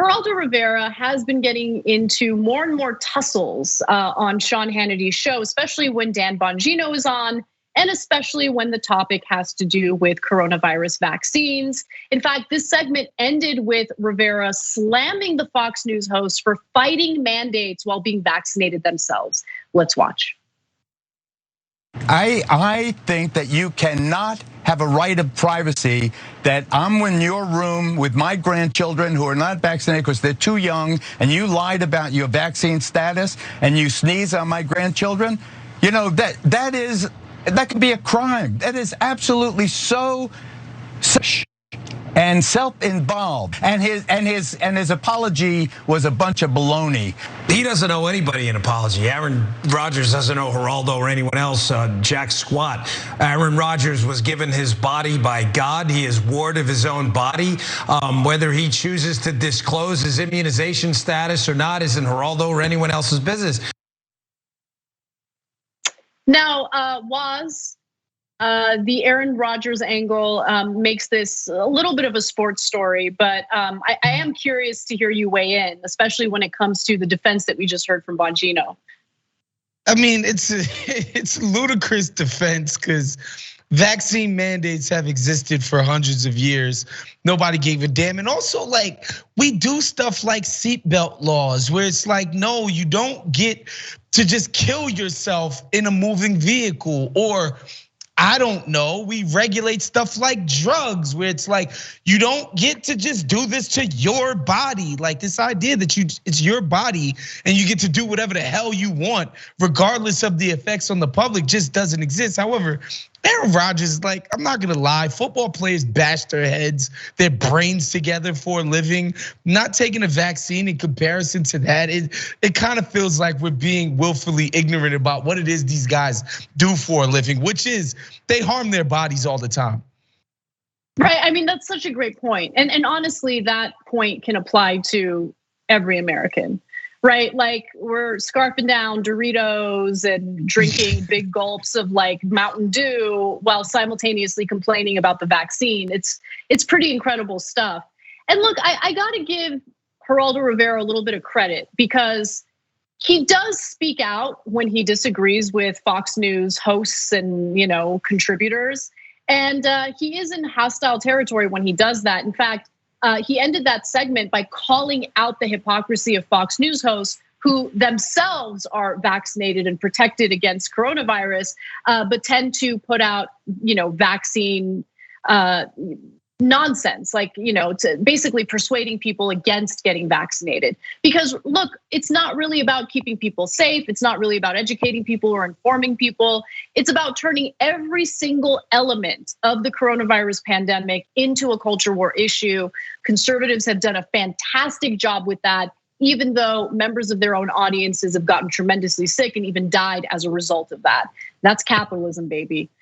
Geraldo Rivera has been getting into more and more tussles on Sean Hannity's show, especially when Dan Bongino is on, and especially when the topic has to do with coronavirus vaccines. In fact, this segment ended with Rivera slamming the Fox News host for fighting mandates while being vaccinated themselves. Let's watch. I think that you cannot have a right of privacy that I'm in your room with my grandchildren who are not vaccinated because they're too young, and you lied about your vaccine status and you sneeze on my grandchildren. You know, that could be a crime. That is absolutely so and self-involved, and his apology was a bunch of baloney. He doesn't owe anybody an apology. Aaron Rodgers doesn't owe Geraldo or anyone else jack squat. Aaron Rodgers was given his body by God. He is ward of his own body. Whether he chooses to disclose his immunization status or not isn't Geraldo or anyone else's business. Now, the Aaron Rodgers angle makes this a little bit of a sports story, but I am curious to hear you weigh in, especially when it comes to the defense that we just heard from Bongino. I mean, it's ludicrous defense because vaccine mandates have existed for hundreds of years. Nobody gave a damn. And also, like, we do stuff like seatbelt laws where it's like, no, you don't get to just kill yourself in a moving vehicle, or I don't know, we regulate stuff like drugs where it's like, you don't get to just do this to your body. Like this idea that it's your body and you get to do whatever the hell you want, regardless of the effects on the public, just doesn't exist. However, Aaron Rodgers, like, I'm not gonna lie, football players bash their heads, their brains together for a living. Not taking a vaccine in comparison to that, it kind of feels like we're being willfully ignorant about what it is these guys do for a living, which is they harm their bodies all the time. Right, I mean, that's such a great point. And honestly, that point can apply to every American. Right, like we're scarfing down Doritos and drinking big gulps of like Mountain Dew while simultaneously complaining about the vaccine. It's pretty incredible stuff. And look, I gotta give Geraldo Rivera a little bit of credit because he does speak out when he disagrees with Fox News hosts and contributors. And he is in hostile territory when he does that. In fact, he ended that segment by calling out the hypocrisy of Fox News hosts who themselves are vaccinated and protected against coronavirus, but tend to put out, vaccine nonsense, like, to basically persuading people against getting vaccinated. Because look, it's not really about keeping people safe. It's not really about educating people or informing people. It's about turning every single element of the coronavirus pandemic into a culture war issue. Conservatives have done a fantastic job with that, even though members of their own audiences have gotten tremendously sick and even died as a result of that. That's capitalism, baby.